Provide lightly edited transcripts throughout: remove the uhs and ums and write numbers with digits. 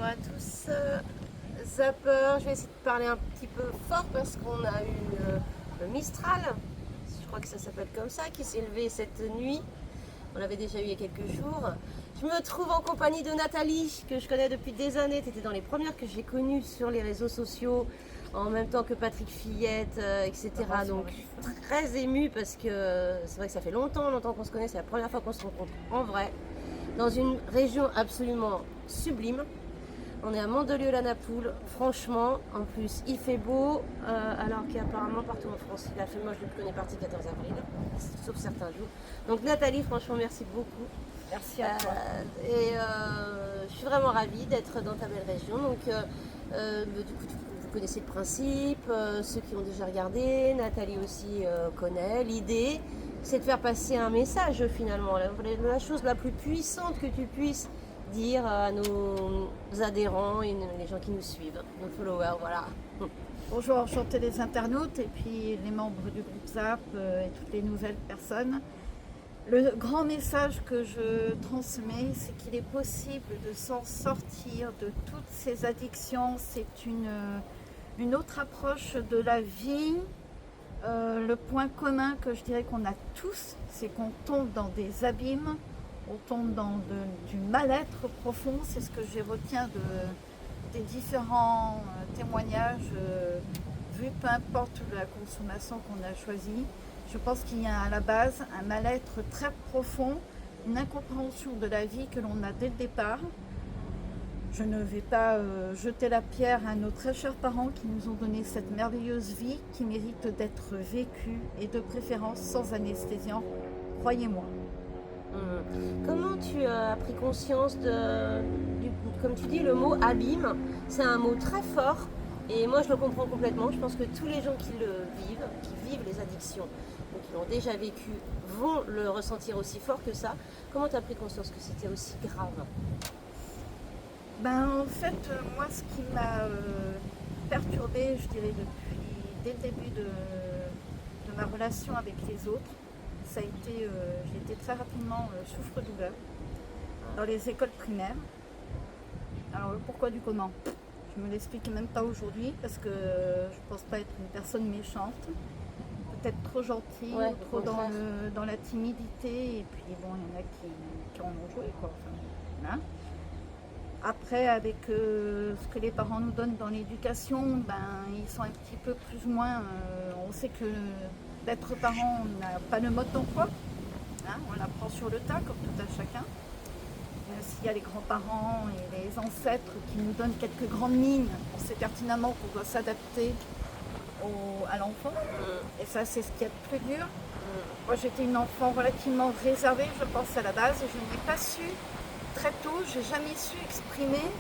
bonjour à tous. Zapper, je vais essayer de parler un petit peu fort parce qu'on a eu le Mistral, je crois que ça s'appelle comme ça, qui s'est levé cette nuit. On l'avait déjà eu il y a quelques jours. Je me trouve en compagnie de Nathalie, que je connais depuis des années. Tu étais dans les premières que j'ai connues sur les réseaux sociaux, en même temps que Patrick Fillette, etc. Donc très émue parce que c'est vrai que ça fait longtemps qu'on se connaît. C'est la première fois qu'on se rencontre en vrai, dans une région absolument sublime. On est à Mandelieu-la-Napoule, franchement, en plus il fait beau, alors qu'apparemment partout en France il a fait moche depuis qu'on est parti le 14 avril, sauf certains jours. Donc Nathalie, franchement merci beaucoup. Merci à toi. Je suis vraiment ravie d'être dans ta belle région. Donc du coup vous connaissez le principe, ceux qui ont déjà regardé, Nathalie aussi connaît. L'idée c'est de faire passer un message finalement, la chose la plus puissante que tu puisses dire à nos adhérents et les gens qui nous suivent, nos followers, voilà. Bonjour, enchanté les internautes et puis les membres du groupe ZAP et toutes les nouvelles personnes. Le grand message que je transmets, c'est qu'il est possible de s'en sortir de toutes ces addictions. C'est une autre approche de la vie. Le point commun que je dirais qu'on a tous, c'est qu'on tombe dans des abîmes. On tombe dans du mal-être profond, c'est ce que je retiens des différents témoignages vus, peu importe la consommation qu'on a choisie. Je pense qu'il y a à la base un mal-être très profond, une incompréhension de la vie que l'on a dès le départ. Je ne vais pas jeter la pierre à nos très chers parents qui nous ont donné cette merveilleuse vie qui mérite d'être vécue et de préférence sans anesthésiant, croyez-moi. Comment tu as pris conscience comme tu dis, le mot abîme, c'est un mot très fort et moi je le comprends complètement. Je pense que tous les gens qui vivent les addictions, donc qui l'ont déjà vécu, vont le ressentir aussi fort que ça. Comment tu as pris conscience que c'était aussi grave? En fait, moi ce qui m'a perturbée, je dirais dès le début de ma relation avec les autres, ça a été, j'ai été très rapidement souffre-douleur dans les écoles primaires. Alors le pourquoi du comment, je me l'explique même pas aujourd'hui parce que je pense pas être une personne méchante, peut-être trop gentille, Ouais, trop dans la timidité, et puis bon, il y en a qui en ont joué quoi. Enfin, hein. Après, avec ce que les parents nous donnent dans l'éducation, ils sont un petit peu plus ou moins, on sait que d'être parent, on n'a pas le mode d'emploi, hein, on l'apprend sur le tas, comme tout à chacun. S'il y a les grands-parents et les ancêtres qui nous donnent quelques grandes lignes, on sait pertinemment qu'on doit s'adapter à l'enfant. Et ça, c'est ce qui est le plus dur. Moi, j'étais une enfant relativement réservée, je pense, à la base. Je n'ai pas su, très tôt, j'ai jamais su exprimer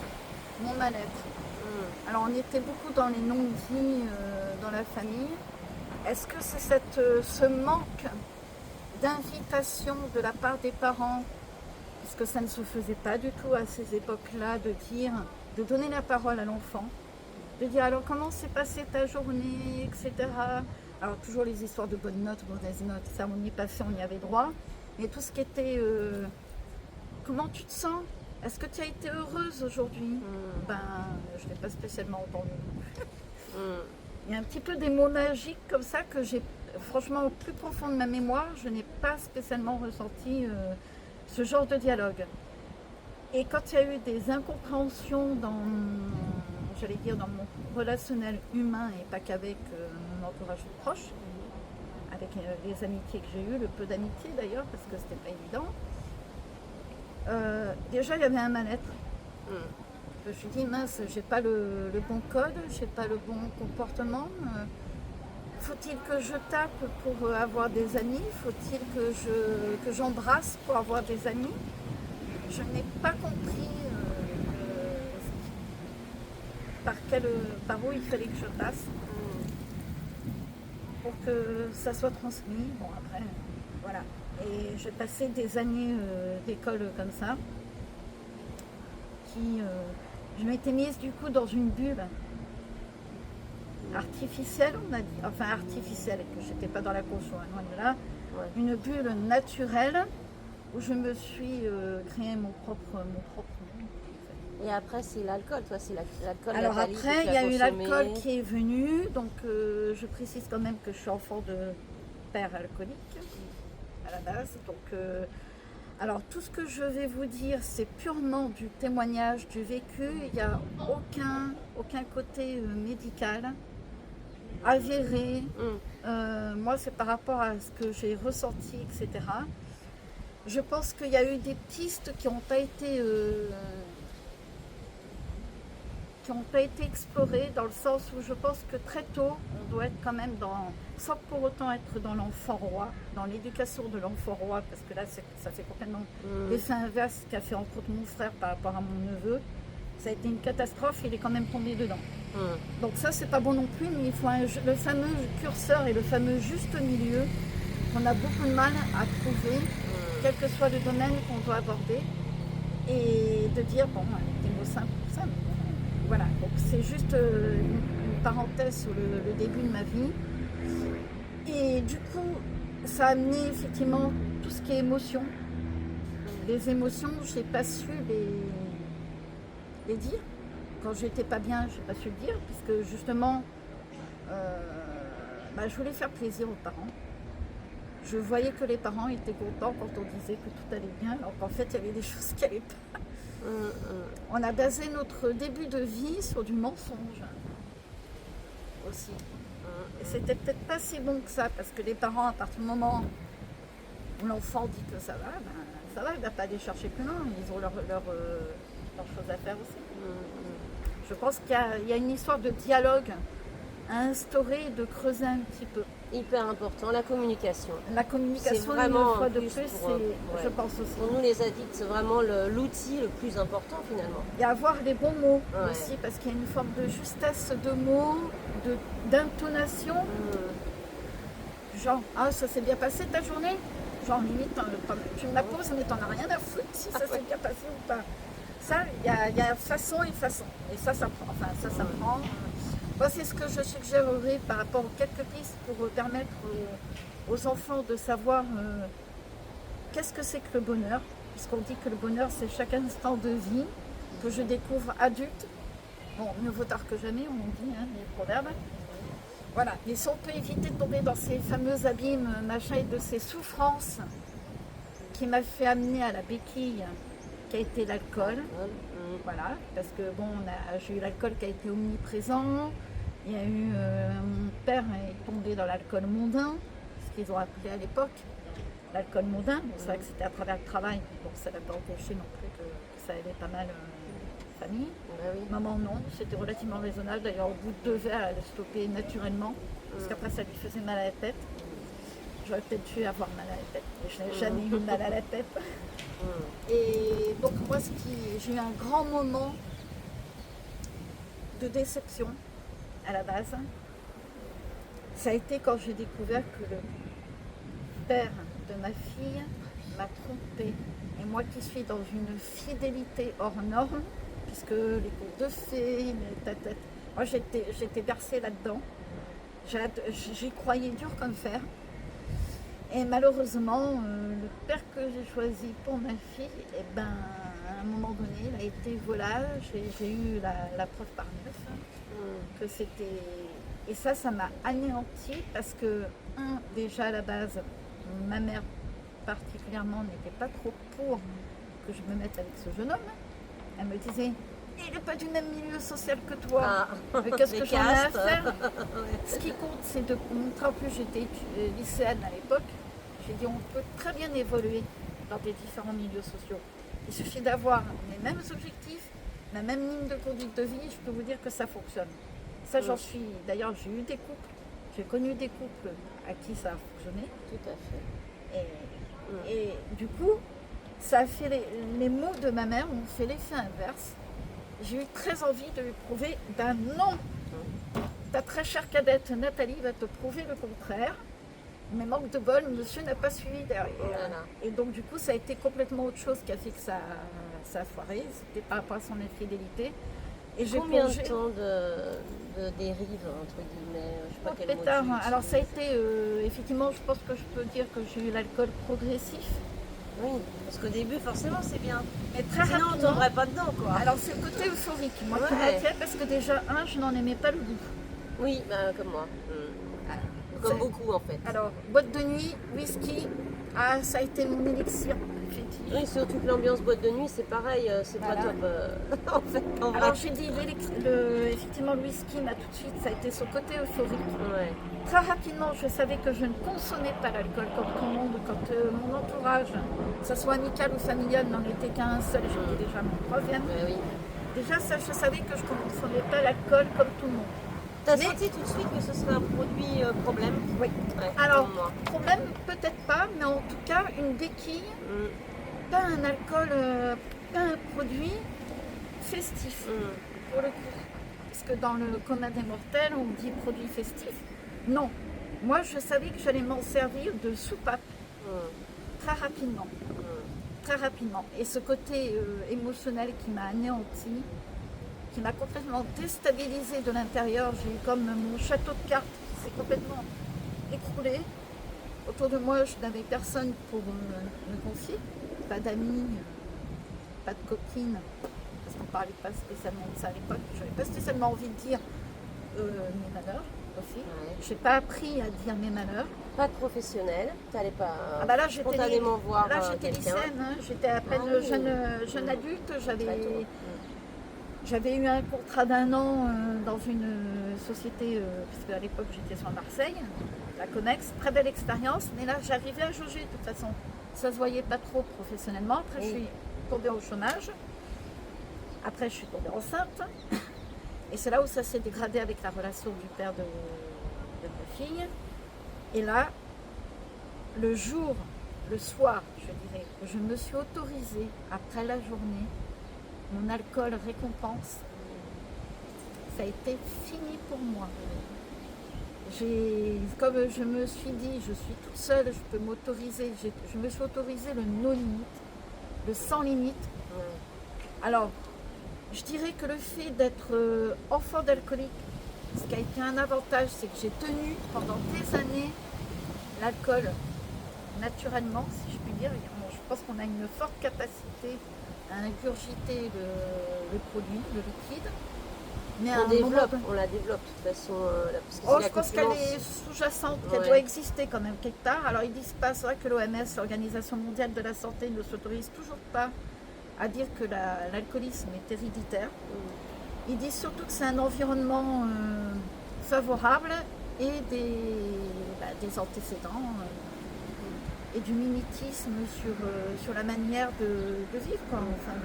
mon mal-être. Alors, on était beaucoup dans les non-dits dans la famille. Est-ce que c'est ce manque d'invitation de la part des parents, parce que ça ne se faisait pas du tout à ces époques-là, de donner la parole à l'enfant, de dire alors comment s'est passée ta journée, etc. Alors toujours les histoires de bonnes notes, mauvaises notes, ça on y passait, on y avait droit, mais tout ce qui était comment tu te sens, est-ce que tu as été heureuse aujourd'hui, je n'ai pas spécialement entendu. Il y a un petit peu des mots magiques comme ça que j'ai, franchement, au plus profond de ma mémoire, je n'ai pas spécialement ressenti ce genre de dialogue. Et quand il y a eu des incompréhensions dans mon relationnel humain et pas qu'avec mon entourage proche, avec les amitiés que j'ai eues, le peu d'amitié d'ailleurs, parce que c'était pas évident, déjà il y avait un mal-être. Je me suis dit, mince, j'ai pas le bon code, j'ai pas le bon comportement. Faut-il que je tape pour avoir des amis? Faut-il que j'embrasse pour avoir des amis? Je n'ai pas compris par où il fallait que je passe pour que ça soit transmis. Bon, après, voilà. Et j'ai passé des années d'école comme ça, je m'étais mise du coup dans une bulle artificielle, on a dit, enfin artificielle, et que j'étais pas dans la caution, loin de là, une bulle naturelle où je me suis créé mon propre monde. Et après, c'est l'alcool, toi, c'est l'alcool. Alors Nathalie, que après, tu il y as a eu consommé. l'alcool qui est venu, donc je précise quand même que je suis enfant de père alcoolique à la base. Donc, alors tout ce que je vais vous dire, c'est purement du témoignage, du vécu. Il n'y a aucun côté médical avéré. Moi, c'est par rapport à ce que j'ai ressenti, etc. Je pense qu'il y a eu des pistes qui n'ont pas été explorées, dans le sens où je pense que très tôt, on doit être quand même sans pour autant être dans l'enfant roi, dans l'éducation de l'enfant roi, parce que là, ça fait complètement l'effet inverse qu'a fait entre autres mon frère par rapport à mon neveu. Ça a été une catastrophe, il est quand même tombé dedans. Donc ça, c'est pas bon non plus, mais il faut le fameux curseur et le fameux juste milieu qu'on a beaucoup de mal à trouver, quel que soit le domaine qu'on doit aborder, et de dire, bon, des mots simples pour ça, mais bon, voilà. Donc c'est juste une parenthèse sur le début de ma vie. Et du coup, ça a amené effectivement tout ce qui est émotion. Les émotions, je n'ai pas su les dire. Quand j'étais pas bien, je n'ai pas su le dire, puisque justement, je voulais faire plaisir aux parents. Je voyais que les parents étaient contents quand on disait que tout allait bien, alors qu'en fait, il y avait des choses qui n'allaient pas. On a basé notre début de vie sur du mensonge aussi. Et c'était peut-être pas si bon que ça, parce que les parents, à partir du moment où l'enfant dit que ça va, il ne va pas aller chercher plus loin. Ils ont leurs choses à faire aussi. Je pense qu'il y a une histoire de dialogue à instaurer, de creuser un petit peu. Hyper important, la communication. La communication, c'est vraiment une fois de plus, ouais. Je pense aussi. Pour nous les addicts, c'est vraiment l'outil le plus important finalement. Et avoir les bons mots aussi, parce qu'il y a une forme de justesse de mots, d'intonation. Genre, ça s'est bien passé ta journée? Genre, limite, tu me la poses, mais t'en as rien à foutre si ça s'est bien passé ou pas. Ça, il y a façon et façon. Et ça prend. Enfin, ça prend. Moi, c'est ce que je suggérerais par rapport aux quelques pistes pour permettre aux enfants de savoir qu'est-ce que c'est que le bonheur. Puisqu'on dit que le bonheur, c'est chaque instant de vie que je découvre adulte. Bon, mieux vaut tard que jamais, on dit, les proverbes. Voilà. Mais si on peut éviter de tomber dans ces fameux abîmes, machin, et de ces souffrances qui m'a fait amener à la béquille, qui a été l'alcool. Voilà, parce que bon, j'ai eu l'alcool qui a été omniprésent. Il y a eu mon père est tombé dans l'alcool mondain, ce qu'ils ont appelé à l'époque l'alcool mondain. Bon, c'est vrai que c'était à travers le travail, donc ça n'a pas empêché non plus que ça aidait pas mal la famille. Maman non, c'était relativement raisonnable. D'ailleurs, au bout de 2 verres, elle a stoppé naturellement, parce qu'après ça lui faisait mal à la tête. J'aurais peut-être dû avoir mal à la tête, mais je n'ai jamais eu mal à la tête. Et donc moi, j'ai eu un grand moment de déception à la base. Ça a été quand j'ai découvert que le père de ma fille m'a trompée. Et moi qui suis dans une fidélité hors norme, puisque les contes de fées, moi j'étais bercée là-dedans. J'y croyais dur comme fer. Et malheureusement, le père que j'ai choisi pour ma fille, à un moment donné, il a été volage et j'ai eu la preuve par 9 que c'était... Et ça m'a anéanti parce que, déjà à la base, ma mère particulièrement n'était pas trop pour que je me mette avec ce jeune homme. Elle me disait, il n'est pas du même milieu social que toi. Qu'est-ce que j'en ai à faire? Ce qui compte, c'est de montrer. En plus, j'étais lycéenne à l'époque. J'ai dit, on peut très bien évoluer dans des différents milieux sociaux. Il suffit d'avoir les mêmes objectifs, la même ligne de conduite de vie. Je peux vous dire que ça fonctionne. Ça, j'en suis. D'ailleurs, j'ai eu des couples. J'ai connu des couples à qui ça a fonctionné. Tout à fait. Et du coup, ça a fait les mots de ma mère ont fait l'effet inverse. J'ai eu très envie de lui prouver, non, ta très chère cadette Nathalie va te prouver le contraire. Mais manque de bol, monsieur n'a pas suivi derrière. Voilà. Et donc du coup, ça a été complètement autre chose qui a fait que ça a foiré. C'était par rapport à son infidélité. Et combien de temps de dérive, entre guillemets, je sais pas quel mot alors ça a été, effectivement, je pense que je peux dire que j'ai eu l'alcool progressif. Oui, parce qu'au début, forcément, c'est bien. Mais très Sinon, on rapidement. tomberait pas dedans, quoi. Alors c'est le côté euphorique, moi qui Ouais. m'inquiète parce que déjà, je n'en aimais pas le goût. Oui, bah, comme moi. Comme beaucoup, en fait. Alors, boîte de nuit, whisky, ça a été mon élixir fétiche. Oui, surtout que l'ambiance boîte de nuit, c'est pareil, c'est Voilà. pas top. En fait, en vrai. Alors j'ai dit, effectivement, le whisky m'a tout de suite, ça a été son côté euphorique. Ouais. Très rapidement, je savais que je ne consommais pas l'alcool comme tout le monde, quand mon entourage, que ce soit amical ou familial, n'en était qu'un seul, j'étais déjà mon troisième. Ouais, oui. Déjà, ça, je savais que je ne consommais pas l'alcool comme tout le monde. T'as Mais- senti tout de suite que ce serait un produit problème? Oui. Ouais, Alors, comme moi. problème, peut-être pas, mais en tout cas, une béquille, pas un alcool, pas un produit festif, pour le coup. Parce que dans le commun des mortels, on dit produit festif. Non. Moi, je savais que j'allais m'en servir de soupape très rapidement. Très rapidement. Et ce côté émotionnel qui m'a anéanti, qui m'a complètement déstabilisée de l'intérieur, j'ai eu comme mon château de cartes qui s'est complètement écroulé. Autour de moi, je n'avais personne pour me confier, pas d'amis, pas de copines, parce qu'on ne parlait pas spécialement de ça à l'époque. Je n'avais pas spécialement envie de dire mes malheurs aussi. Ouais. Je n'ai pas appris à dire mes malheurs. Pas de professionnel, t'allais pas Ah bah là, j'étais spontanément voir j'étais quelqu'un. lycéenne, hein. J'étais à peine Ah oui. jeune adulte. Très tôt. J'avais eu un contrat d'1 an dans une société, puisque à l'époque j'étais sur Marseille, la Connex, très belle expérience, mais là j'arrivais à jauger de toute façon. Ça se voyait pas trop professionnellement. Après je suis tombée au chômage, après je suis tombée enceinte, et c'est là où ça s'est dégradé avec la relation du père de ma fille. Et là, le soir, je dirais, que je me suis autorisée, après la journée, mon alcool récompense, ça a été fini pour moi. Comme je me suis dit, je suis toute seule, je peux m'autoriser, je me suis autorisé le no limite, le sans limite. Alors, je dirais que le fait d'être enfant d'alcoolique, ce qui a été un avantage, c'est que j'ai tenu pendant des années l'alcool naturellement, si je puis dire. Je pense qu'on a une forte capacité à ingurgiter le produit, le liquide. Mais à un moment donné- On la développe de toute façon. Parce que Oh, c'est je pense qu'elle l'accoutumance. est sous-jacente, qu'elle Ouais. doit exister quand même quelque part. Alors ils disent pas, c'est vrai que l'OMS, l'Organisation mondiale de la santé, ne s'autorise toujours pas à dire que l'alcoolisme est héréditaire. Ils disent surtout que c'est un environnement favorable et des antécédents et du mimétisme sur la manière de vivre, quoi. Enfin,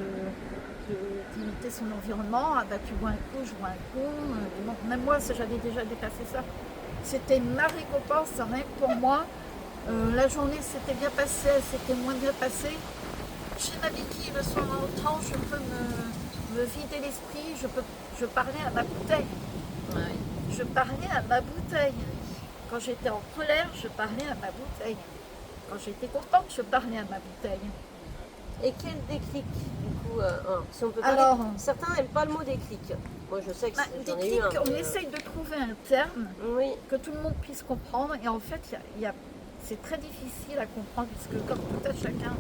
d'imiter son environnement. Ah bah tu bois un coup, je bois un coup. Bon, même moi, j'avais déjà dépassé ça. C'était ma récompense, rien que pour moi. La journée s'était bien passée, elle s'était moins bien passée. Chez ma béquille, le soir en rentrant, je peux me vider l'esprit, je parlais à ma bouteille. Ouais. Je parlais à ma bouteille. Quand j'étais en colère, je parlais à ma bouteille. Quand j'étais contente, je parlais à ma bouteille. Et quel déclic, du coup, si on peut parler, Alors, certains n'aiment pas le mot déclic. Moi, je sais que j'en ai eu déclic, un. on mais, essaye de trouver un terme Oui, que tout le monde puisse comprendre. Et en fait, c'est très difficile à comprendre puisque comme tout à chacun,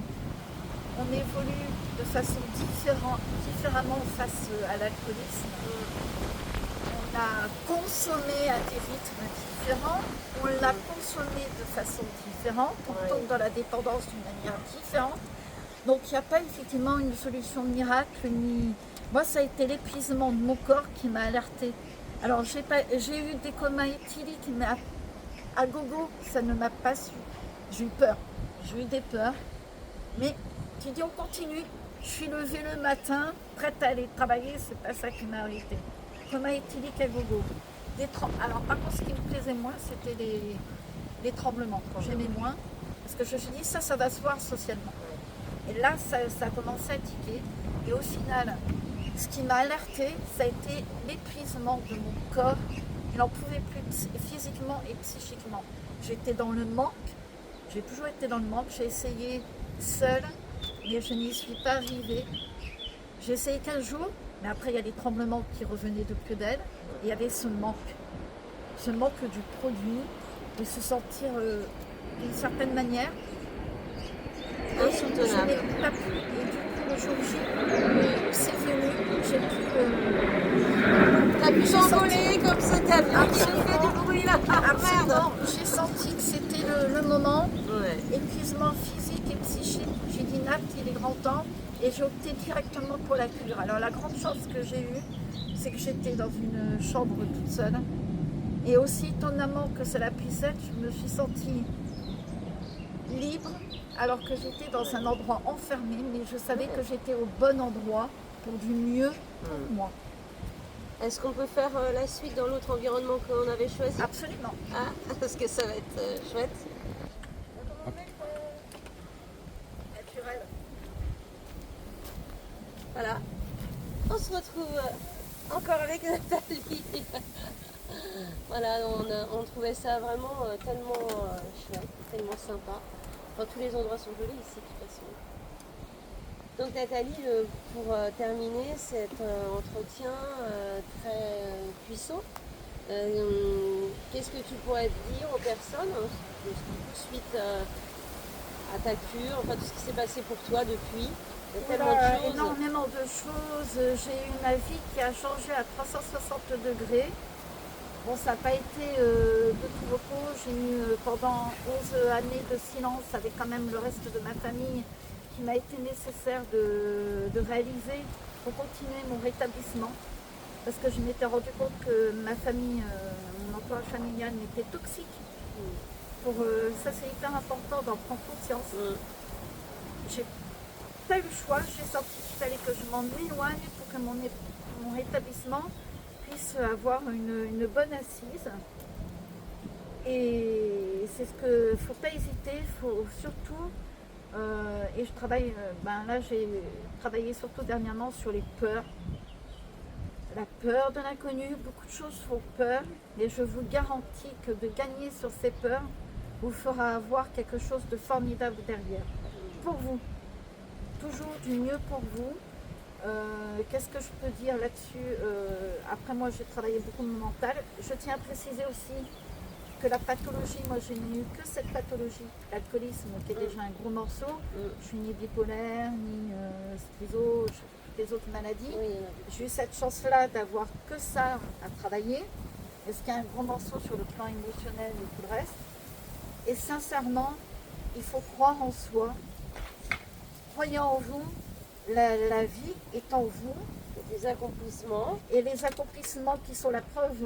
on évolue de façon différemment face à l'alcoolisme. On a consommé à des rythmes différents, on l'a consommé de façon différente, on tombe dans la dépendance d'une manière différente. Donc il n'y a pas effectivement une solution miracle, ni... Moi, ça a été l'épuisement de mon corps qui m'a alertée. Alors j'ai eu des comas éthyliques, mais à gogo, ça ne m'a pas su. J'ai eu peur, j'ai eu des peurs, mais tu dis on continue. Je suis levée le matin, prête à aller travailler, c'est pas ça qui m'a arrêtée. Coma éthylique à gogo. Alors par contre, ce qui me plaisait moins, c'était les tremblements. J'aimais moins, parce que je me suis dit ça va se voir socialement. Et là, ça a commencé à tiquer. Et au final, ce qui m'a alertée, ça a été l'épuisement de mon corps. Il n'en pouvait plus physiquement et psychiquement. J'étais dans le manque. J'ai toujours été dans le manque. J'ai essayé seule, mais je n'y suis pas arrivée. J'ai essayé 15 jours, mais après, il y a les tremblements qui revenaient de plus belle. Et il y avait ce manque du produit, de se sentir d'une certaine manière insoutenable. n'ai pas pu. Et du coup, le jour J, c'est venu. J'ai pu. T'as pu J'ai s'envoler comme ça, t'as vu qu'il fait du bruit là. Ah, merde. Absolument. J'ai senti que c'était le moment. Ouais. Épuisement physique et psychique. J'ai dit Nat, il est grand temps. Et j'ai opté directement pour la cure. Alors la grande chance que j'ai eue, c'est que j'étais dans une chambre toute seule. Et aussi étonnamment que cela puisse être, je me suis sentie libre alors que j'étais dans un endroit enfermé, mais je savais que j'étais au bon endroit pour du mieux pour moi. Est-ce qu'on peut faire la suite dans l'autre environnement qu'on avait choisi? Absolument. Ah, parce que ça va être chouette. Naturel. Voilà. On se retrouve encore avec Nathalie. Voilà, on trouvait ça vraiment tellement chouette, tellement sympa. Enfin, tous les endroits sont jolis ici de toute façon. Donc Nathalie, pour terminer cet entretien très puissant, qu'est-ce que tu pourrais dire aux personnes suite à ta cure, enfin tout ce qui s'est passé pour toi depuis? Il y a tellement de choses. Énormément de choses. J'ai eu ma vie qui a changé à 360 degrés. Bon, ça n'a pas été de tout repos. J'ai eu pendant 11 années de silence avec quand même le reste de ma famille qui m'a été nécessaire de réaliser pour continuer mon rétablissement. Parce que je m'étais rendu compte que ma famille, mon entourage familial était toxique. Ça, c'est hyper important d'en prendre conscience. J'ai pas eu le choix, j'ai senti qu'il fallait que je m'en éloigne pour que mon rétablissement puisse avoir une bonne assise. Et c'est ce que faut pas hésiter, faut surtout, et je travaille, là j'ai travaillé surtout dernièrement sur les peurs. La peur de l'inconnu, beaucoup de choses font peur, et je vous garantis que de gagner sur ces peurs vous fera avoir quelque chose de formidable derrière. Pour vous, toujours du mieux pour vous. Qu'est-ce que je peux dire là-dessus? Après moi j'ai travaillé beaucoup mon mental. Je tiens à préciser aussi que la pathologie, moi je n'ai eu que cette pathologie, l'alcoolisme qui est déjà un gros morceau. Je suis ni bipolaire, ni schizo, toutes les autres maladies. J'ai eu cette chance-là d'avoir que ça à travailler. Est-ce qu'il y a un gros morceau sur le plan émotionnel et tout le reste? Et sincèrement, il faut croire en soi. Croyez en vous, la vie est en vous. Les accomplissements. Et les accomplissements qui sont la preuve.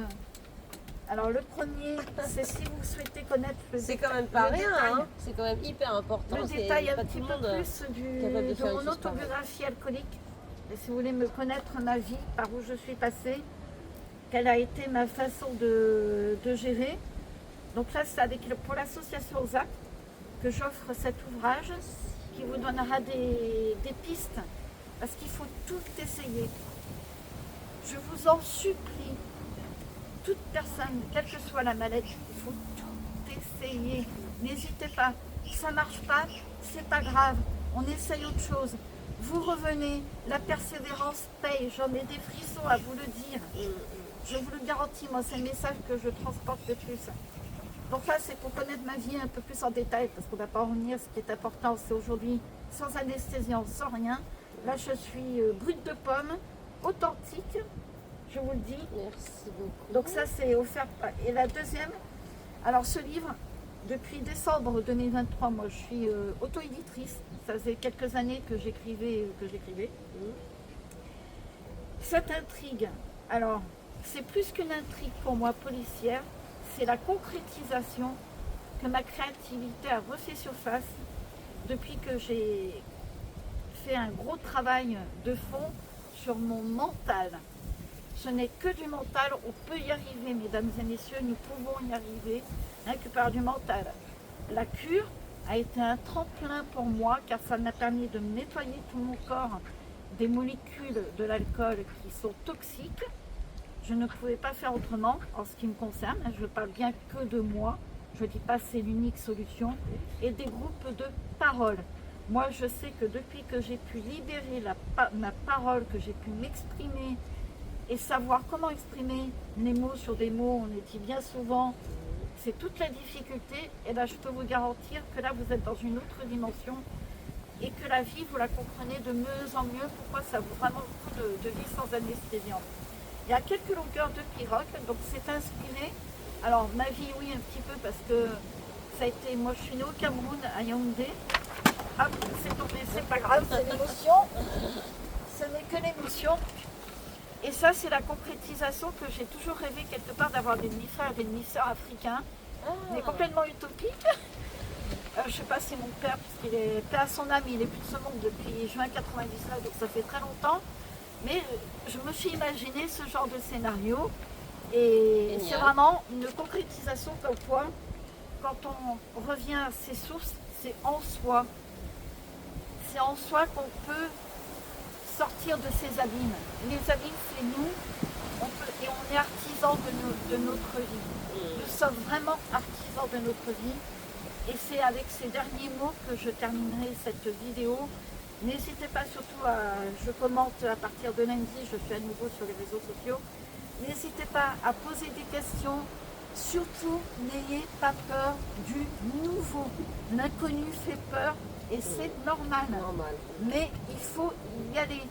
Alors le premier, c'est si vous souhaitez connaître le C'est quand même pas rien, détail, hein. C'est quand même hyper important. le C'est détail un pas petit tout peu le monde plus capable de de faire une mon chose pareille. autobiographie alcoolique. Et si vous voulez me connaître ma vie, par où je suis passée, quelle a été ma façon de gérer. Donc là, c'est pour l'association ZAC que j'offre cet ouvrage qui vous donnera des pistes. Parce qu'il faut tout essayer. Je vous en supplie, toute personne, quelle que soit la maladie, il faut tout essayer. N'hésitez pas. Ça ne marche pas, c'est pas grave. On essaye autre chose. Vous revenez, la persévérance paye. J'en ai des frissons à vous le dire. Je vous le garantis, moi c'est le message que je transporte le plus. Donc là c'est pour connaître ma vie un peu plus en détail, parce qu'on ne va pas en revenir. Ce qui est important, c'est aujourd'hui sans anesthésiant, sans rien. Là je suis brute de pomme, authentique, je vous le dis. Merci beaucoup. Donc ça c'est offert. Et la deuxième, alors ce livre, depuis décembre 2023, moi je suis auto-éditrice. Ça faisait quelques années que j'écrivais. Cette intrigue, alors c'est plus qu'une intrigue pour moi policière, c'est la concrétisation que ma créativité a refait surface depuis que j'ai fait un gros travail de fond sur mon mental. Ce n'est que du mental, on peut y arriver, mesdames et messieurs, nous pouvons y arriver, rien que par du mental. La cure a été un tremplin pour moi, car ça m'a permis de nettoyer tout mon corps des molécules de l'alcool qui sont toxiques. Je ne pouvais pas faire autrement en ce qui me concerne, je parle bien que de moi, je ne dis pas c'est l'unique solution, et des groupes de parole. Moi je sais que depuis que j'ai pu libérer ma parole, que j'ai pu m'exprimer et savoir comment exprimer les mots sur des mots, on les dit bien souvent, c'est toute la difficulté, et là je peux vous garantir que là vous êtes dans une autre dimension. et que la vie, vous la comprenez de mieux en mieux, pourquoi ça vaut vraiment le coup de vivre sans anesthésiante. Il y a quelques longueurs de pirogue, donc c'est inspiré. Alors ma vie, oui, un petit peu, parce que ça a été, moi je suis née au Cameroun, à Yaoundé. Hop, c'est tombé, c'est pas grave, c'est l'émotion. Ce n'est que l'émotion. Et ça, c'est la concrétisation que j'ai toujours rêvé quelque part d'avoir des demi-frères et des demi-sœurs africains. Mais complètement utopique. Je ne sais pas si mon père, puisqu'il est paix à son âme, il est plus de ce monde depuis juin 99, donc ça fait très longtemps. Mais je me suis imaginé ce genre de scénario. Et c'est vraiment une concrétisation comme quoi, quand on revient à ses sources, c'est en soi. C'est en soi qu'on peut sortir de ces abîmes. Les abîmes, c'est nous, et on est artisans de notre vie. Nous sommes vraiment artisans de notre vie. Et c'est avec ces derniers mots que je terminerai cette vidéo. N'hésitez pas surtout je commente à partir de lundi, je suis à nouveau sur les réseaux sociaux. N'hésitez pas à poser des questions. Surtout, n'ayez pas peur du nouveau. L'inconnu fait peur et c'est normal. Mais il faut y aller.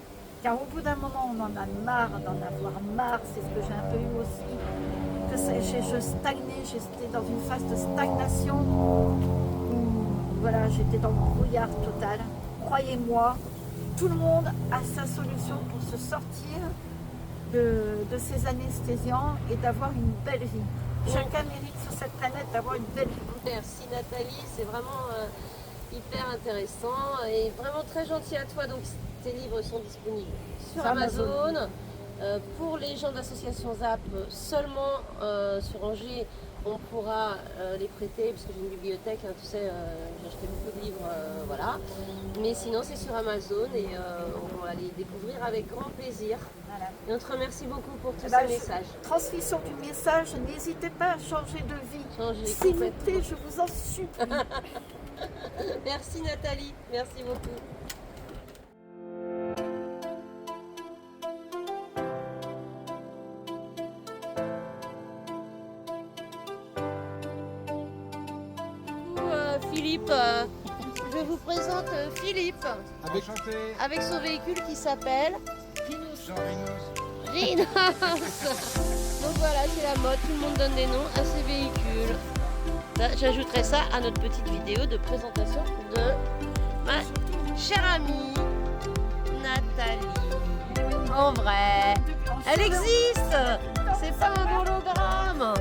Car au bout d'un moment, on en a marre d'en avoir marre. C'est ce que j'ai un peu eu aussi. Je stagnais, j'étais dans une phase de stagnation. Voilà, j'étais dans le brouillard total. Croyez-moi, tout le monde a sa solution pour se sortir de ces anesthésiants et d'avoir une belle vie. Chacun mérite sur cette planète d'avoir une belle vie. Merci Nathalie, c'est vraiment hyper intéressant et vraiment très gentil à toi. Donc tes livres sont disponibles sur Amazon. Pour les gens de l'association ZAP, seulement sur Angers, on pourra les prêter, parce que j'ai une bibliothèque, hein, tu sais, j'ai acheté beaucoup de livres, voilà. Mais sinon, c'est sur Amazon et on va les découvrir avec grand plaisir. Voilà. Et on te remercie beaucoup pour tous ces messages. Transmission du message, n'hésitez pas à changer de vie. S'il vous plaît, je vous en supplie. Merci Nathalie, merci beaucoup. Philippe, je vous présente Philippe avec son véhicule qui s'appelle Rhinos. Donc voilà, c'est la mode, tout le monde donne des noms à ses véhicules. J'ajouterai ça à notre petite vidéo de présentation de ma chère amie Nathalie. En vrai, elle existe, c'est pas un hologramme.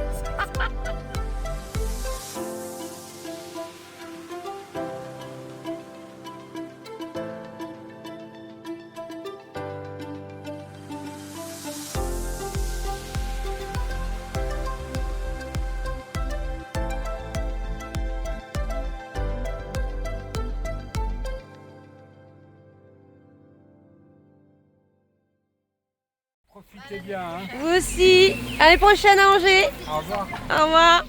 Profitez bien. Hein. Vous aussi. À l'année prochaine à Angers. Au revoir. Au revoir.